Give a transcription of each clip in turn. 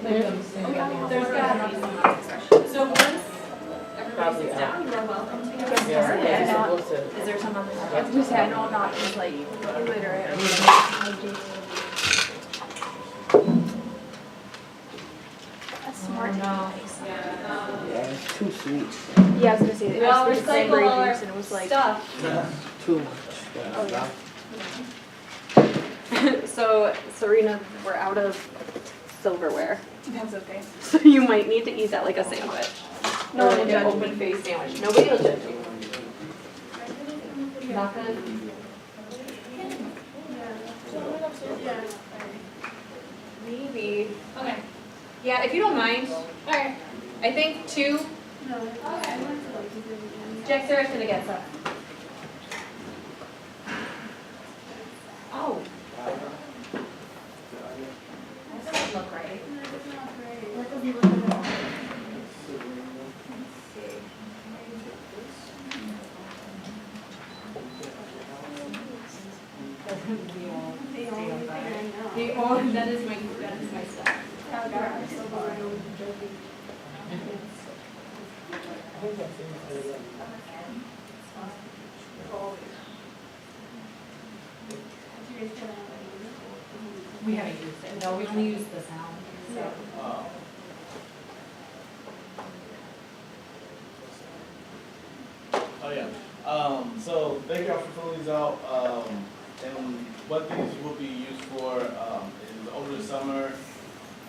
There's gotta be some other session. So once everybody sits down, you are welcome to get started. Is there some other? I was gonna say, I know not just like illiterate. That's smart. Yeah, it's too sweet. Yeah, I was gonna say, it We all was cranberry recycle all our juice and it was like. stuff. Too much. Oh, yeah. So, Serena, we're out of silverware. That's okay. So you might need to eat that like a sandwich. No one will An judge me. open face sandwich. Nobody will judge you. Nothing? Maybe. Okay. Yeah, if you don't mind. Okay. I think 2. Jack Sarah's gonna get some. Oh. That doesn't look right. That doesn't look at all. That is my stuff. We haven't used it. No, we only use the sound. So. Oh yeah. So thank y'all for filling these out. And what these will be used for is over the summer,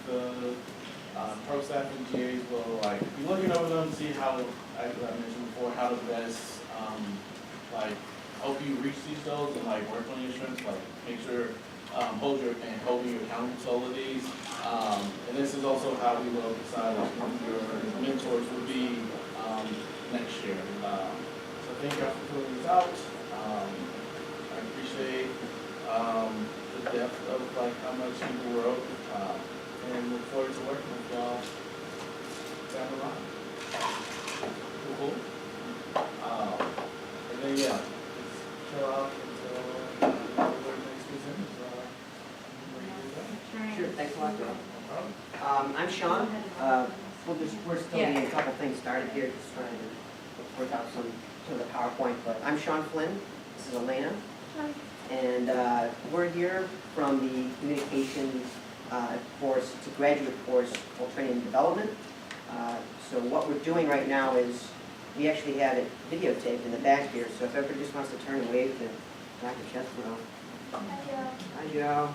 the pro staff and GAs will like be looking over them, see how, as I mentioned before, how to best like help you reach these goals and like work on your strengths, like make sure hold you accountable to all of these. And this is also how we will decide like who your mentors will be next year. So thank y'all for filling these out. I appreciate the depth of like how much people wrote, and look forward to working with y'all down the line. Cool. And then yeah, just chill out until the next present. Sure, thanks a lot, Joe. I'm Sean. We're still getting a couple things started here, just trying to work out some of the PowerPoint, but I'm Sean Flynn. This is Alena. Hi. And we're here from the communications course, it's a graduate course called Training and Development. So what we're doing right now is we actually have it videotaped in the back here, so if everybody just wants to turn and wave to Dr. Chesbro. Hi, Joe.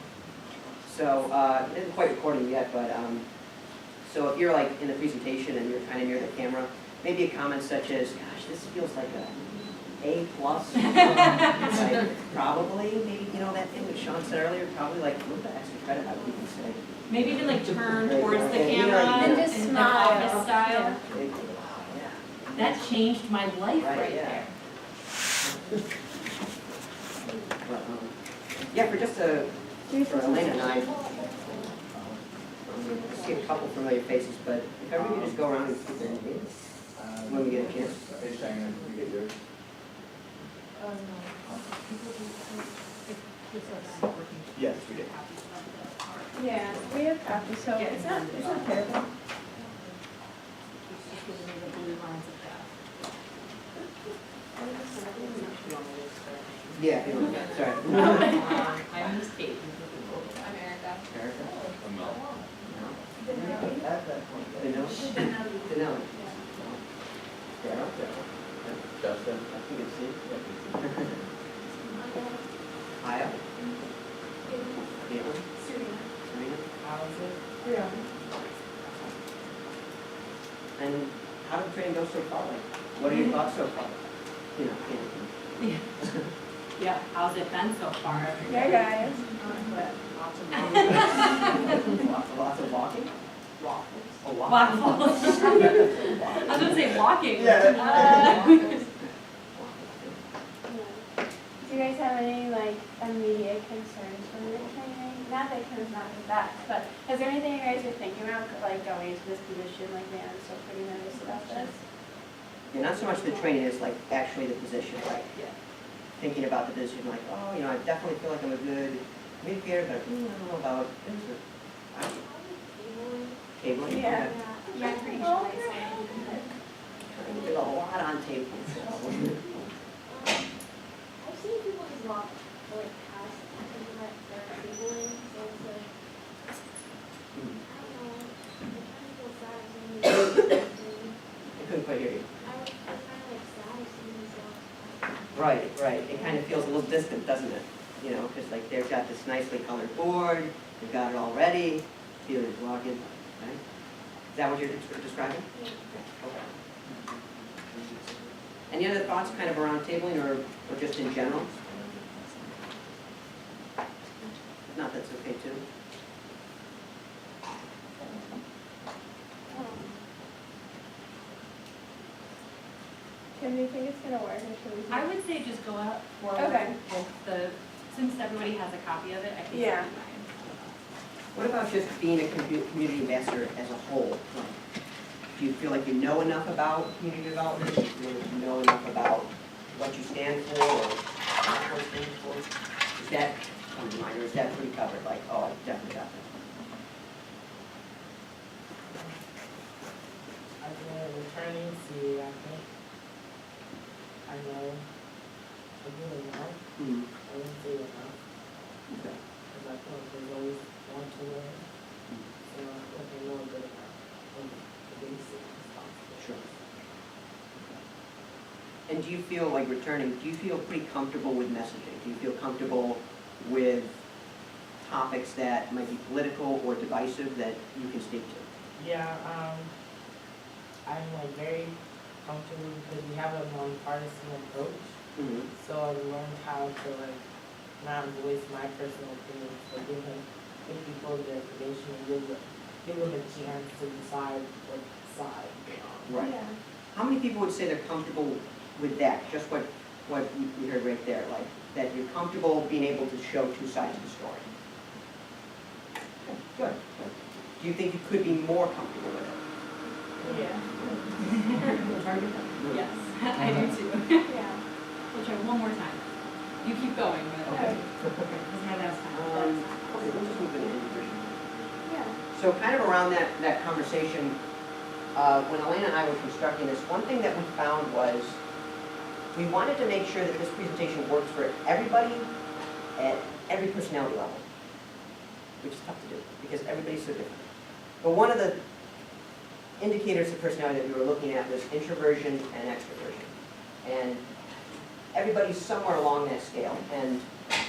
So it isn't quite recording yet, but so if you're like in the presentation and you're kind of near the camera, maybe a comment such as, gosh, this feels like A+. Like, probably, maybe, you know, that thing that Sean said earlier, probably like a little bit extra credit, I would even say. Maybe even like turn towards the Yeah, camera and just in smile. office style. Yeah. That changed my life right yeah. there. But, yeah, for just for Alena and I, see a couple familiar faces, but if everybody could just go around and speak their names when we get a chance. Yes, we did. Yeah, we have copies, so it's not terrible. Yeah, if you want, sorry. I'm Miss Kate. Erica? Danelle? Danelle? Sarah? Justin. I think it's C. Aya? Caitlin? Serena? Yeah. And how did training go so far? Like, what are your thoughts so far? You know, Yeah. Yeah, how's it been so far? Yeah, guys. lots of walking? Waffles. A Waffles. I was gonna say walking. Do you guys have any like immediate concerns from the training? Not that it's not the best, but is there anything you guys are thinking about like going into this position? Like, man, I'm still pretty nervous about this. Yeah, not so much the training as like actually the position, like thinking about the position, like, oh, you know, I definitely feel like I'm a good communicator, but I don't know about this. Tabling? Yeah. Yeah, I'm pretty sure I saw it. There's a lot on tabling, so. I've seen people just walk like past thinking that they're tabling, so it's like, I don't know, it kind of feels sad if somebody I couldn't quite hear you. I would feel kind of like sad if somebody walks past. Right, right. It kind of feels a little distant, doesn't it? You know, because like they've got this nicely colored board, they've got it all ready, feeling walking, right? Is that what you're describing? Yeah. Okay. Any other thoughts kind of around tabling or just in general? If not, that's okay too. Kim, do you think it's gonna work, or should we? I would say just go out forward Okay. with the, since everybody has a copy of it, I think Yeah. that'd be fine. What about just being a community ambassador as a whole? Like, do you feel like you know enough about community development? Do you feel like you know enough about what you stand for or not what you stand for? Is that come to mind, or is that pretty covered? Like, oh, I definitely got that. I've been returning to, I think, I know a good amount. Hmm. I wouldn't say enough, Okay. because I feel like there's always one to learn. So I feel like I know a good amount of the basic stuff. Sure. And do you feel like returning, do you feel pretty comfortable with messaging? Do you feel comfortable with topics that might be political or divisive that you can speak to? Yeah, I'm like very comfortable because we have a nonpartisan approach. Mm-hmm. So I've learned how to like not voice my personal opinions, but give people their information and give them a chance to decide what side they're on. Right. Yeah. How many people would say they're comfortable with that? Just what you heard right there, like that you're comfortable being able to show two sides of the story. Okay, good. Good. Do you think you could be more comfortable with it? Yeah. Target? Yes, I do too. Yeah. We'll try one more time. You keep going, but. Okay. Because my last time. Okay, we'll just move into individual. Yeah. So kind of around that conversation, when Alena and I were constructing this, one thing that we found was we wanted to make sure that this presentation works for everybody at every personality level, which is tough to do because everybody's so different. But one of the indicators of personality that we were looking at was introversion and extroversion. And everybody's somewhere along that scale. And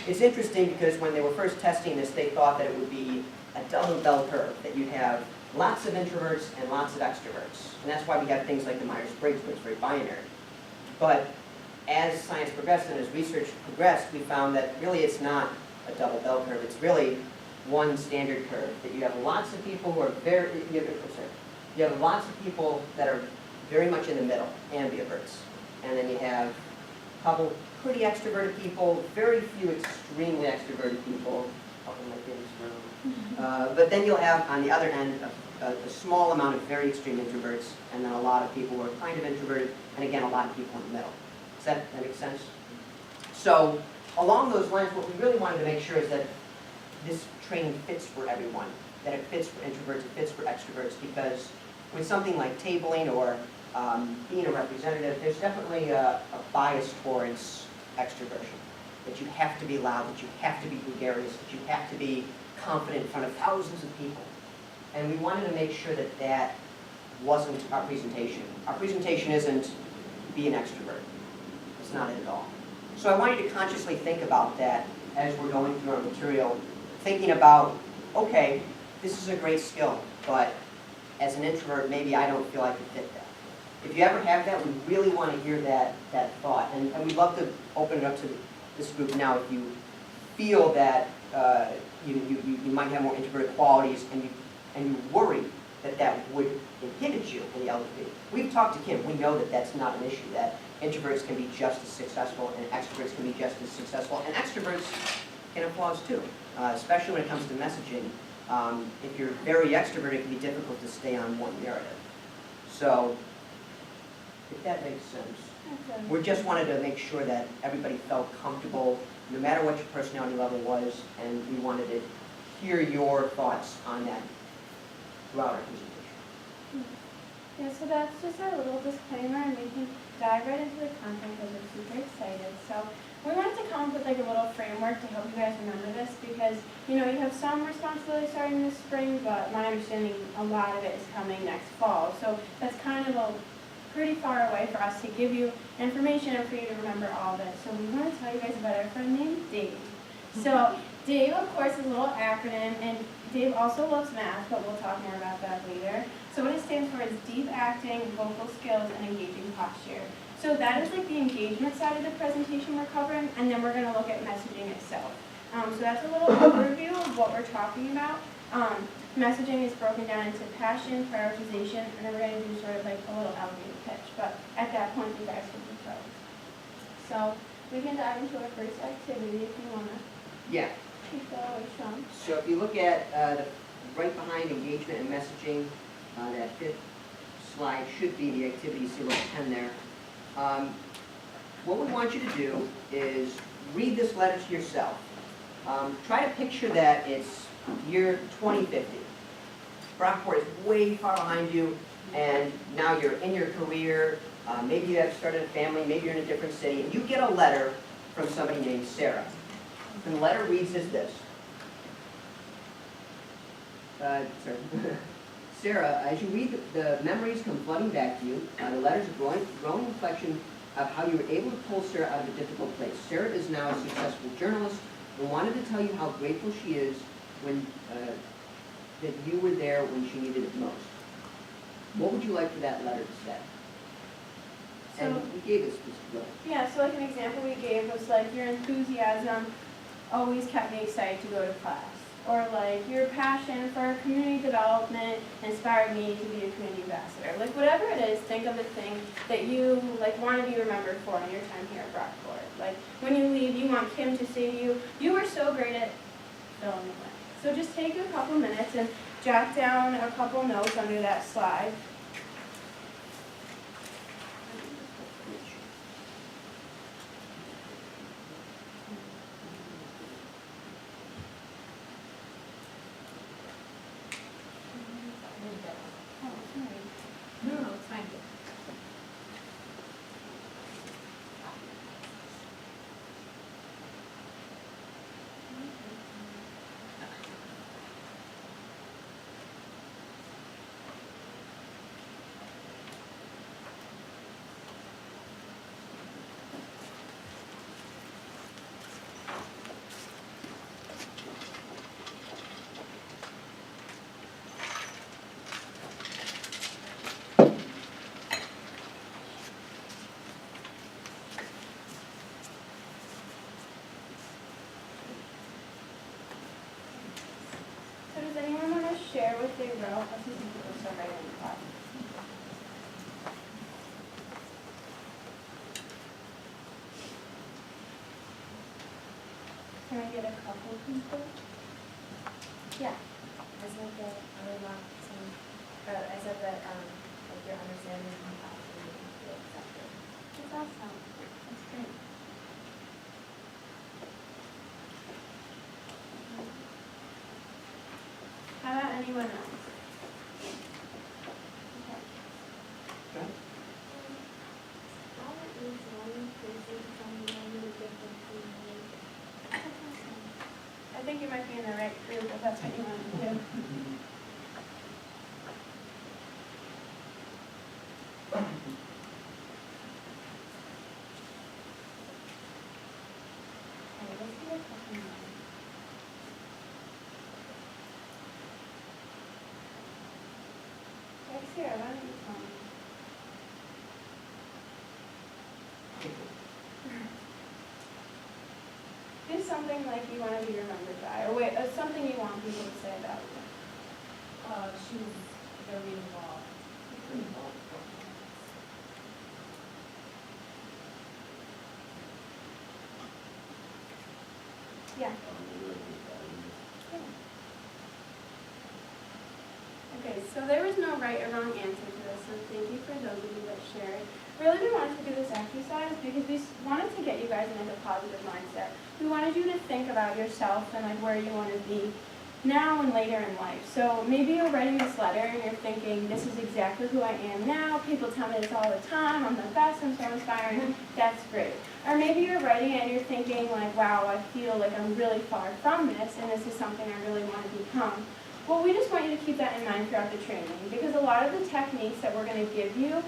it's interesting because when they were first testing this, they thought that it would be a double bell curve, that you'd have lots of introverts and lots of extroverts. And that's why we have things like the Myers-Briggs, where it's very binary. But as science progressed and as research progressed, we found that really it's not a double bell curve. It's really one standard curve, that you have lots of people who are you have lots of people that are very much in the middle, ambiverts. And then you have a couple pretty extroverted people, very few extremely extroverted people, a couple like this. But then you'll have, on the other end, a small amount of very extreme introverts, and then a lot of people who are kind of introverted, and again, a lot of people in the middle. Does that make sense? So, along those lines, what we really wanted to make sure is that this training fits for everyone, that it fits for introverts, it fits for extroverts, because with something like tabling or being a representative, there's definitely a bias towards extroversion. That you have to be loud, that you have to be gregarious, that you have to be confident in front of thousands of people. And we wanted to make sure that that wasn't our presentation. Our presentation isn't be an extrovert. It's not it at all. So I want you to consciously think about that as we're going through our material, thinking about, okay, this is a great skill, but as an introvert, maybe I don't feel I could fit that. If you ever have that, we really want to hear that thought. And we'd love to open it up to this group now if you feel that you might have more introverted qualities and you worry that that would inhibit you in the LDP. We've talked to Kim. We know that that's not an issue, that introverts can be just as successful and extroverts can be just as successful. And extroverts can have flaws too, especially when it comes to messaging. If you're very extroverted, it can be difficult to stay on one narrative. So, if that makes sense. We just wanted to make sure that everybody felt comfortable, no matter what your personality level was, and we wanted to hear your thoughts on that. throughout our presentation. Yeah, so that's just our little disclaimer, and we can dive right into the content because we're super excited. So we wanted to come up with like a little framework to help you guys remember this because, you know, you have some responsibility starting this spring, but my understanding a lot of it is coming next fall. So that's kind of a pretty far away for us to give you information and for you to remember all of it. So we want to tell you guys about our friend named Dave. So Dave, of course, is a little acronym, and Dave also loves math, but we'll talk more about that later. So what it stands for is deep acting, vocal skills, and engaging posture. So that is like the engagement side of the presentation we're covering, and then we're going to look at messaging itself. So that's a little overview of what we're talking about. Messaging is broken down into passion, prioritization, and then we're going to do sort of like a little elevator pitch. But at that point, you guys will be pros. So we can dive into our first activity if you want to Yeah. keep that away, Sean. So if you look at right behind engagement and messaging, that fifth slide should be the activity, see little 10 there. What we want you to do is read this letter to yourself. Try to picture that it's year 2050. Brockport is way far behind you, and now you're in your career, maybe you have started a family, maybe you're in a different city, and you get a letter from somebody named Sarah. And the letter reads as this. Sorry. Sarah, as you read, the memories come flooding back to you. The letter's a growing reflection of how you were able to pull Sarah out of a difficult place. Sarah is now a successful journalist and wanted to tell you how grateful she is when that you were there when she needed it most. What would you like for that letter to say? And we gave this letter. Yeah, so like an example we gave was like your enthusiasm always kept me excited to go to class. Or like your passion for community development inspired me to be a community ambassador. Like whatever it is, think of a thing that you like want to be remembered for in your time here at Brockport. Like when you leave, you want Kim to say to you, you were so great at fill in the blank. So just take a couple minutes and jot down a couple notes under that slide. No, it's fine. So does anyone want to share what they wrote? Let's see some people start writing in the class. Can I get a couple people? Yeah. I said that I would want some, I said that, like your understanding and compassion and feel accepted. That's awesome. That's great. How about anyone else? Okay. All it needs one person to tell me one really different from me. That's awesome. I think you might be in the right group if that's what you want to do. Okay, let's do a couple more. Okay, Sarah, why don't you tell me? Do something like you want to be remembered by, or wait, something you want people to say about you. She was very involved. Yeah. Okay, so there was no right or wrong answer to this, so thank you for those of you that shared. Really, we wanted to do this exercise because we wanted to get you guys into a positive mindset. We wanted you to think about yourself and like where you want to be, now and later in life. So maybe you're writing this letter and you're thinking, this is exactly who I am now. People tell me this all the time. I'm the best. I'm so inspiring. That's great. Or maybe you're writing it and you're thinking like, wow, I feel like I'm really far from this and this is something I really want to become. Well, we just want you to keep that in mind throughout the training because a lot of the techniques that we're going to give you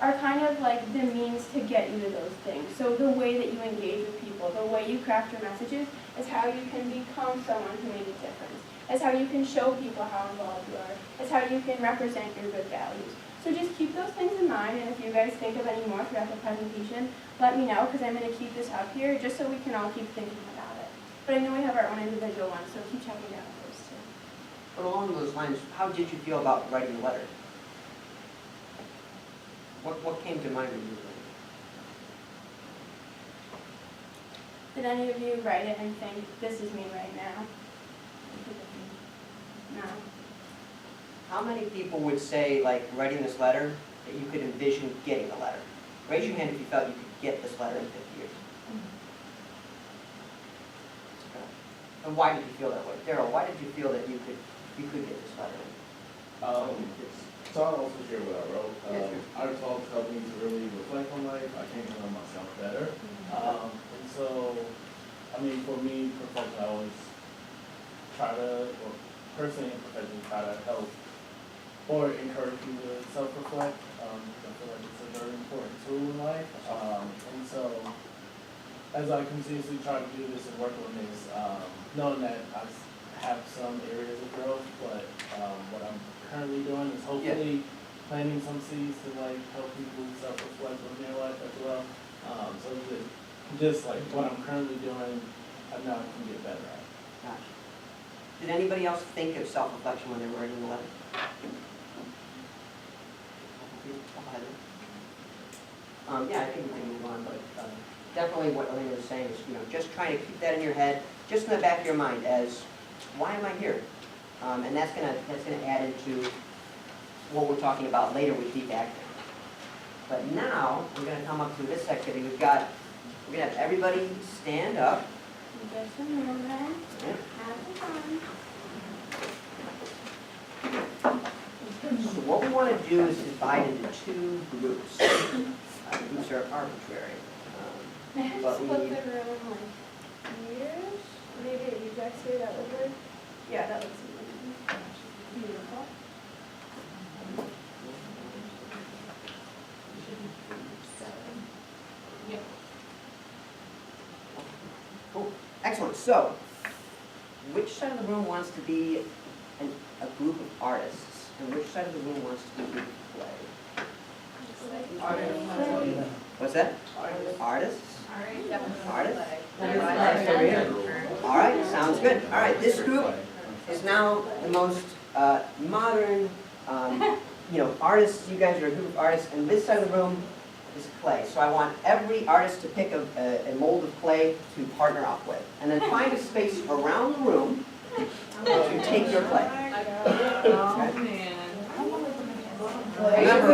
are kind of like the means to get you to those things. So the way that you engage with people, the way you craft your messages is how you can become someone who made a difference. It's how you can show people how involved you are. It's how you can represent your good values. So just keep those things in mind, and if you guys think of any more throughout the presentation, let me know, because I'm going to keep this up here just so we can all keep thinking about it. But I know we have our own individual ones, so keep checking out those too. But along those lines, how did you feel about writing the letter? What came to mind when you were writing? Did any of you write it and think, this is me right now? No. How many people would say, like, writing this letter, that you could envision getting the letter? Raise your hand if you felt you could get this letter in 50 years. Okay. And why did you feel that way? Daryl, why did you feel that you could get this letter in? So I'll also share what I wrote. Yes, sure. Our talks helped me to really reflect on life. I came to know myself better. And so, I mean, for me, professionally, I always try to, or personally and professionally, try to help or encourage you to self-reflect. I feel like it's a very important tool in life. And so, as I continuously try to do this and work on this, knowing that I have some areas of growth, but what I'm currently doing is hopefully planting some seeds to like help people self-reflect on their life as well. So just like what I'm currently doing, I know I can get better at. Gotcha. Did anybody else think of self-reflection when they were writing the letter? Yeah, I think we can move on, but definitely what Alena was saying is, just trying to keep that in your head, just in the back of your mind as, why am I here? And that's gonna add into what we're talking about later with deep acting. But now, we're gonna come up to this activity. We're gonna have everybody stand up. Just a moment. Yeah. Have fun. So what we want to do is divide into two groups. Groups are arbitrary. I have But to we split need- the room like years. Maybe you guys see that would work? Yeah, that looks beautiful. Cool. Excellent. So, which side of the room wants to be a group of artists, and which side of the room wants to be a group of play? What's that? Artists. Artists? All right, sounds good. All right, this group is now the most modern, artists. You guys are a group of artists, and this side of the room is clay. So I want every artist to pick a mold of clay to partner up with, and then find a space around the room to take your clay. Okay? Remember,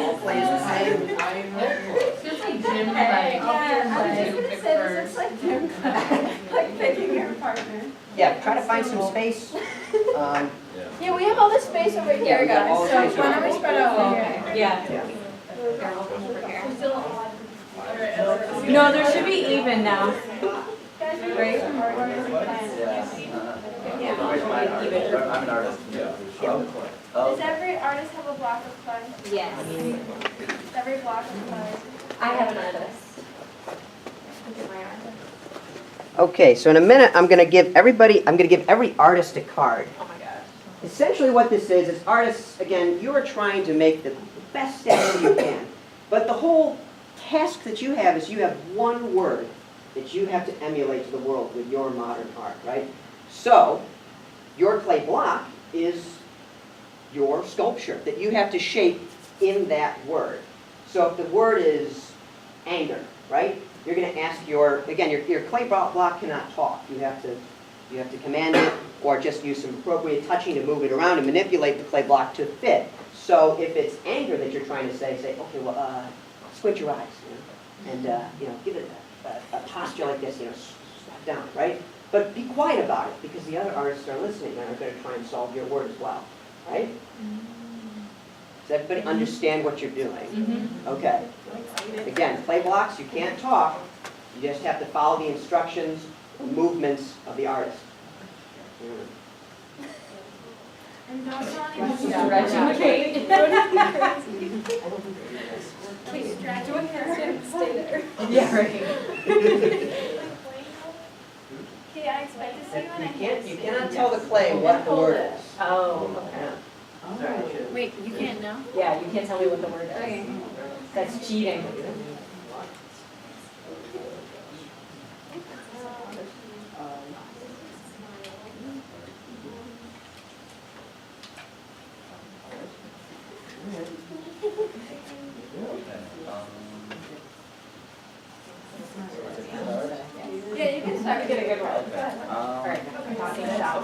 all clay is the same. It's just like gym I was just gonna say this looks like gym class, like picking your partner. Yeah, try to find some space. Yeah, we have all this space over here, we got all guys. the So space why over don't we spread out over here? Yeah. Yeah. No, there should be even now. Guys, we have some artwork and plans. I'm an artist. Does every artist have a block of clay? Yes. Does every block of clay? I have an artist. Look at my artist. Okay, so in a minute, I'm gonna give every artist a card. Oh my gosh. Essentially what this is artists, again, you are trying to make the best statue you can. But the whole task that you have is you have one word that you have to emulate to the world with your modern art, right? So, your clay block is your sculpture that you have to shape in that word. So if the word is anger, right? You're going to ask your clay block cannot talk. You have to command it or just use some appropriate touching to move it around and manipulate the clay block to fit. So if it's anger that you're trying to say, okay, well, squint your eyes, and give it a posture like this, slap down, right? But be quiet about it, because the other artists are listening and are going to try and solve your word as well, right? Does everybody understand what you're doing? Okay. Again, play blocks, you can't talk. You just have to follow the instructions, movements of the artist. And don't tell anyone. Stretching the cake. Please stretch your hair. Stay there. Yeah, right. Okay, I expect to see you when I You cannot tell the clay what the word is. Oh, okay. Yeah. Sorry, I should've- Wait, you can't know? Yeah, you can't tell me what the word is. Okay. That's cheating. Yeah, you can start. Get a good one. All right. Talking it out.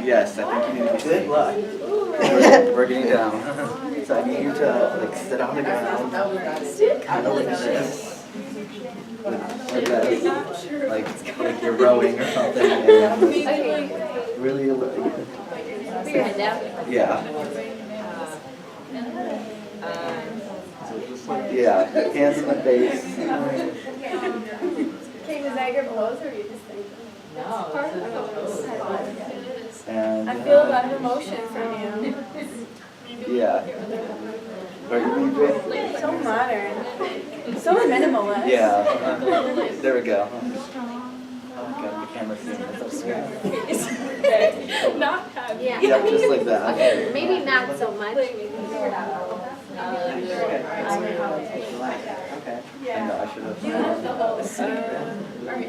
Yes, I think you need to be Good luck. We're getting down. So I need you to like sit on the ground. Kind of like this. Like that. Like you're rowing or something. And really, Put your head down. yeah. Yeah, hands in the face. Okay, was that your blows or you just think? No, this is And I feel a lot of emotion from you. yeah. Are you moving? So modern. So minimalist. Yeah. There we go. Oh god, the camera's seeing this. That's good. Not happy. Yeah. Yeah, just like that. Maybe not so much. Okay. I know, I should have.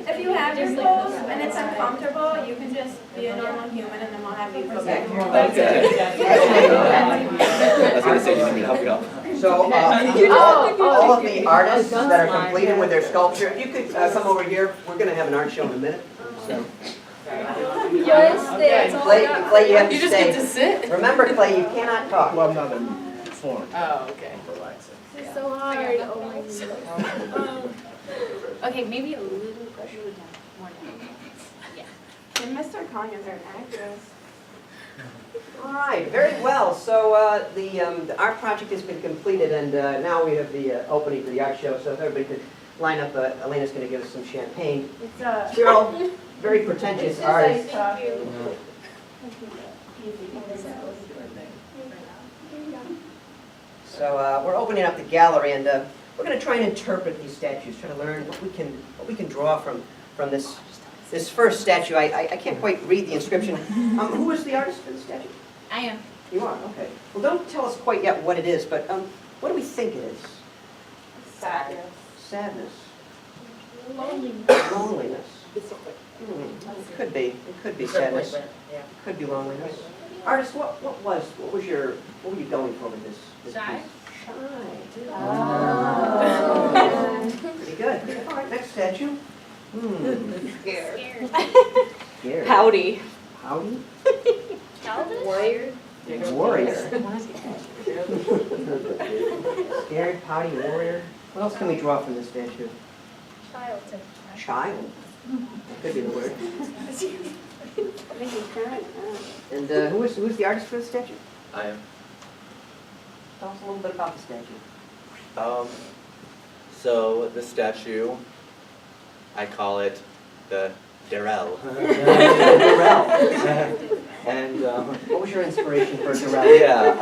If you have your clothes and it's uncomfortable, you can just be a normal human and then we'll have you go back to your clothes. Okay. I was gonna say, you need me to help you out. So, all of the artists that are completed with their sculpture, if you could come over here, we're going to have an art show in a minute. So, Clay, you have to stay. sit. Remember, Clay, you cannot talk. Well, I'm not in form. Oh, okay. I'm relaxing. It's so hard. Oh my God. Okay, maybe a little pressure down. And Mr. Kong is our actress. All right, very well. So the art project has been completed, and now we have the opening for the art show. So if everybody could line up, Alena's going to give us some champagne. It's a. You're all very pretentious artists. So we're opening up the gallery, and we're going to try and interpret these statues, try to learn what we can draw from this first statue. I can't quite read the inscription. Who is the artist for the statue? I am. You are, okay. Well, don't tell us quite yet what it is, but what do we think it is? Sadness. Sadness. Loneliness. Loneliness. It could be. It could be sadness. It could be loneliness. Artist, what were you going for with this Shy? piece? Shy. Oh. Pretty good. All right, next statue. Scared. Scared. Howdy. Howdy? Warrior. Warrior. Scared, pouty, warrior. What else can we draw from this statue? Child. Child. That could be the word. I think he's crying. And who's the artist for the statue? I am. Tell us a little bit about the statue. So the statue, I call it the Darrell. And What was your inspiration for Darrell? yeah,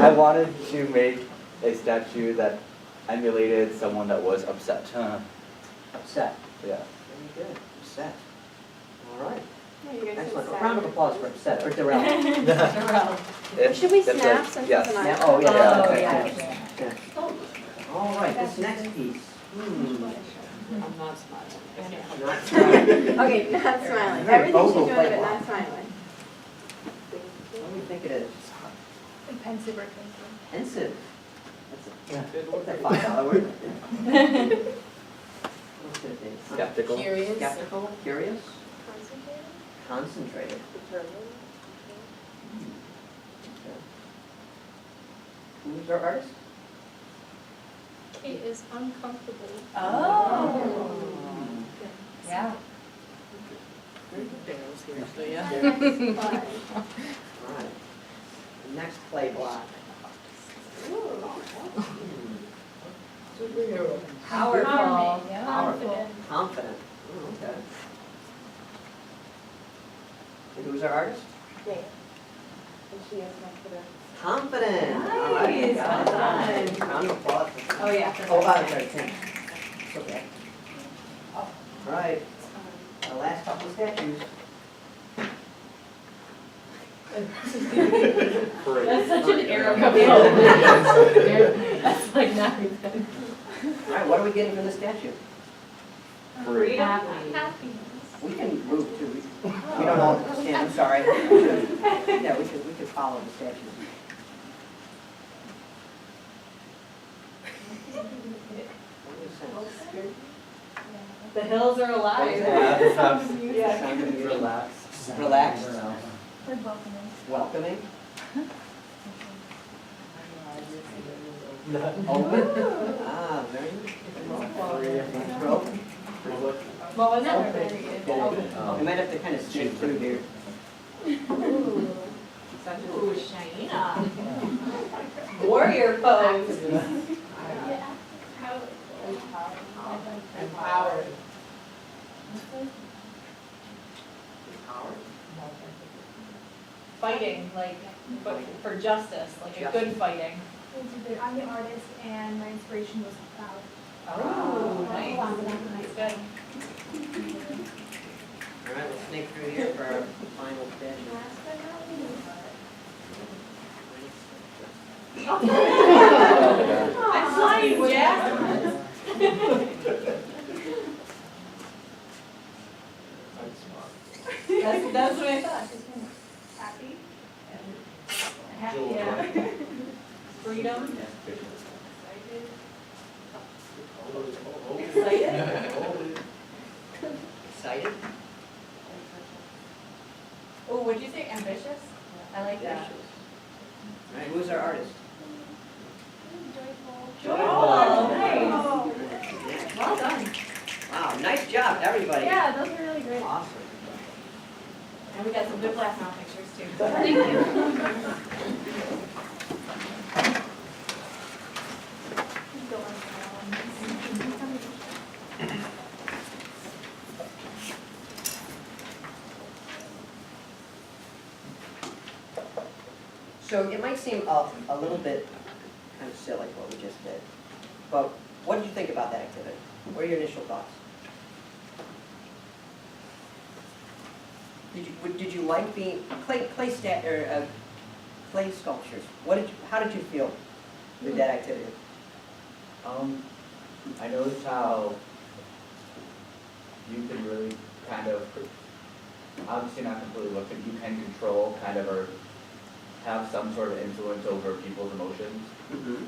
I wanted to make a statue that emulated someone that was upset. Upset. Yeah. Very good. Upset. All right. Yeah, you guys Excellent. A should round of applause for upset, or Darrell. Should we That's snap right. since Yes. it's an Snap. art? Oh, yeah. Oh, Okay. yeah. Yeah. All right, this next piece. I'm not smiling. I can't help it. Not smiling. Okay, not smiling. Very Everything vocal she's doing, play but block. not smiling. What do you think it is? Pensive or Pensive. That's a good word. That's a $5 word. What could it be? Skeptical. Curious. Skeptical, curious, Concentrated. concentrated. Determined. Okay. Who's our artist? Relocate is uncomfortable. Oh. Yeah. Daryl's here, so yeah. All right. The next play block. Powerful. Powerful. Confident. Ooh, okay. And who's our artist? She is confident. Confident. Nice. All right. Well done. Round of applause. Oh, yeah. that's Oh, right. I'm sorry, thanks. It's okay. All right, our last couple of statues. That's such an arrow. That's like not even. All right, what are we getting from the statue? Freedom. Happiness. We can move too. We don't all stand, I'm sorry. Yeah, we could follow the statue. What makes sense? The hills are alive. Yeah, the sound of Yeah. relaxed. Relaxed. We're welcoming. Welcoming. Open. Ah, very nice. Open. What was it? We might have to kind of sneak through here. Ooh, Shaina. Warrior pose. Empowered. Fighting, like, but for justice, like a good fighting. I'm the artist and my inspiration was proud. Oh, nice. Good. All right, we'll sneak through here for our final statue. Last but not least. I'm flying, Jack. That's what I thought. Happy. Happy, yeah. Freedom. Excited. Excited? Oh, what'd you say? Ambitious? I like that. All right, who's our artist? Joyful. Oh, nice. Well done. Wow, nice job, everybody. Yeah, those were really great. Awesome. And we got some good last round pictures too. Thank you. So it might seem a little bit kind of silly what we just did, but what did you think about that activity? What are your initial thoughts? Did you like being clay sculptures? How did you feel with that activity? I noticed how you can really kind of, obviously not completely look, but you can control kind of or have some sort of influence over people's emotions. Mm-hmm.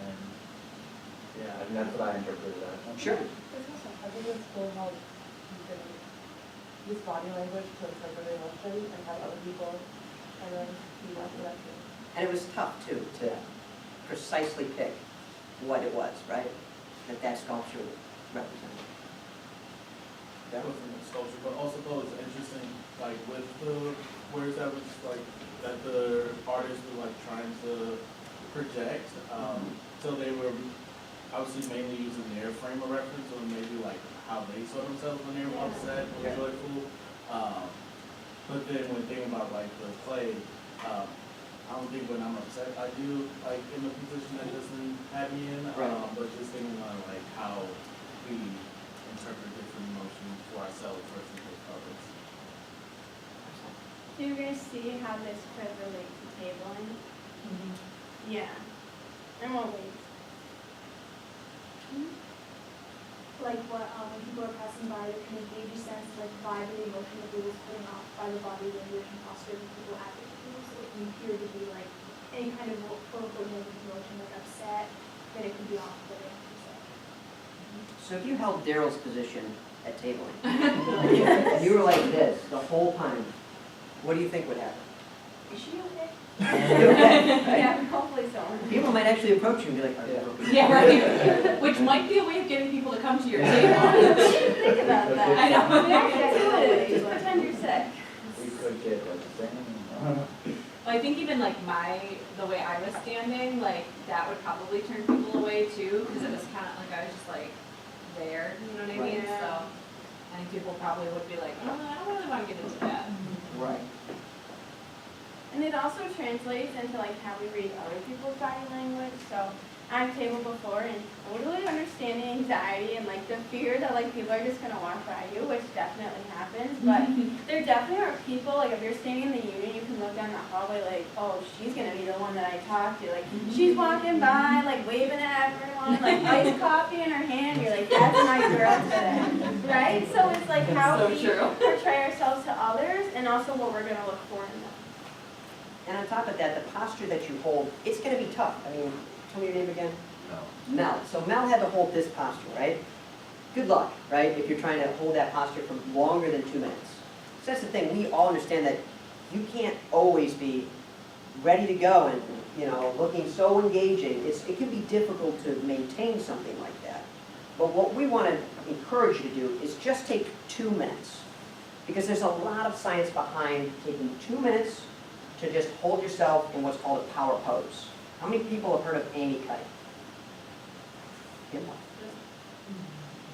And yeah, I mean, that's what I interpreted as. Sure. I think it's cool how you can use body language to interpret emotion and have other people kind of be more connected. And it was tough too to precisely pick what it was, right? That sculpture represented. That was in the sculpture, but also thought it was interesting, like with the words that was like, that the artists were like trying to project. So they were obviously mainly using their frame of reference or maybe like how they saw themselves when they were upset or joyful. But then when thinking about like the clay, I don't think when I'm upset I do like in the position that doesn't have me in, but just thinking on like how we interpret different emotions for ourselves versus with others. So you're gonna see how this could relate to tabling? Yeah. In what ways? Like what, when people are passing by, there can gauge a sense like vibe and emotion that we was putting off by the body language and posture of people at the table. So it can appear to be like any kind of quote unquote negative emotion, like upset, then it could be off-putting. So if you held Daryl's position at tabling, and you were like this the whole time, what do you think would happen? Is she okay? Yeah, hopefully so. People might actually approach you and be like, Yeah, right. Which might be a way of getting people to come to your table. Think about that. I know. We actually could, just pretend you're sick. We could get like same. Well, I think even like the way I was standing, like that would probably turn people away too, because it was kind of like I was just like there, you know what I mean? Right. So I think people probably would be like, oh, I don't really want to get into that. right. And it also translates into like how we read other people's body language. So I've tabled before and totally understand the anxiety and like the fear that like people are just gonna walk by you, which definitely happens. But there definitely are people, like if you're standing in the union, you can look down the hallway like, oh, she's gonna be the one that I talk to. Like she's walking by, like waving at everyone, like iced coffee in her hand. You're like, that's my girl today, right? So it's like how So we true. portray ourselves to others, and also what we're gonna look for in them. And on top of that, the posture that you hold, it's gonna be tough. I mean, tell me your name again. Mel. So Mel had to hold this posture, right? Good luck, right, if you're trying to hold that posture for longer than 2 minutes. So that's the thing, we all understand that you can't always be ready to go and, you know, looking so engaging. It can be difficult to maintain something like that. But what we want to encourage you to do is just take 2 minutes. Because there's a lot of science behind taking 2 minutes to just hold yourself in what's called a power pose. How many people have heard of Amy Cuddy?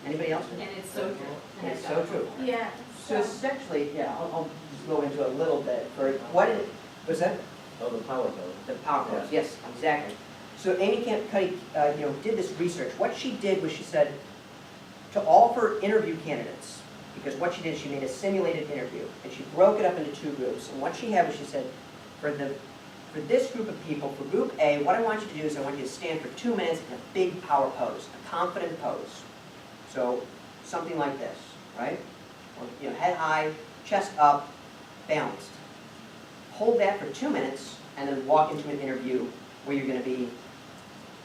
Anybody else? And it's so true. And It's so true. Yeah. So essentially, yeah, I'll just go into a little bit for what it, was that? Oh, the power pose. The power pose, yes, exactly. So Amy Cuddy, did this research. What she did was she said to all of her interview candidates, because what she did, she made a simulated interview, and she broke it up into 2 groups. And what she had was she said, for this group of people, for group A, what I want you to do is I want you to stand for 2 minutes in a big power pose, a confident pose. So something like this, right? Or, head high, chest up, balanced. Hold that for 2 minutes, and then walk into an interview where you're going to be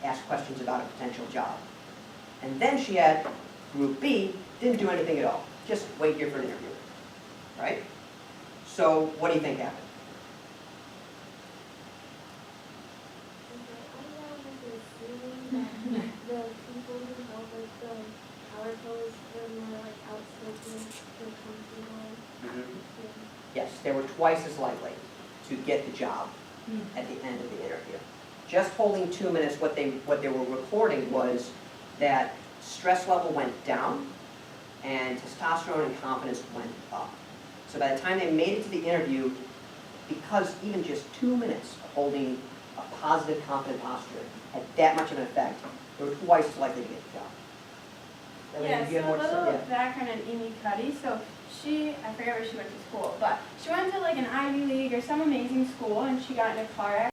asked questions about a potential job. And then she had group B, didn't do anything at all. Just wait here for an interview, right? So what do you think happened? The people who held like the power pose were more like outspoken, more comfortable. Yes, they were twice as likely to get the job at the end of the interview. Just holding 2 minutes, what they were reporting was that stress level went down and testosterone and confidence went up. So by the time they made it to the interview, because even just 2 minutes of holding a positive, confident posture had that much of an effect, they were twice as likely to get the job. Yeah, Do you have so a more to say? little Yeah. background on Amy Cuddy. So I forget where she went to school, but she went to like an Ivy League or some amazing school, and she got in a car accident.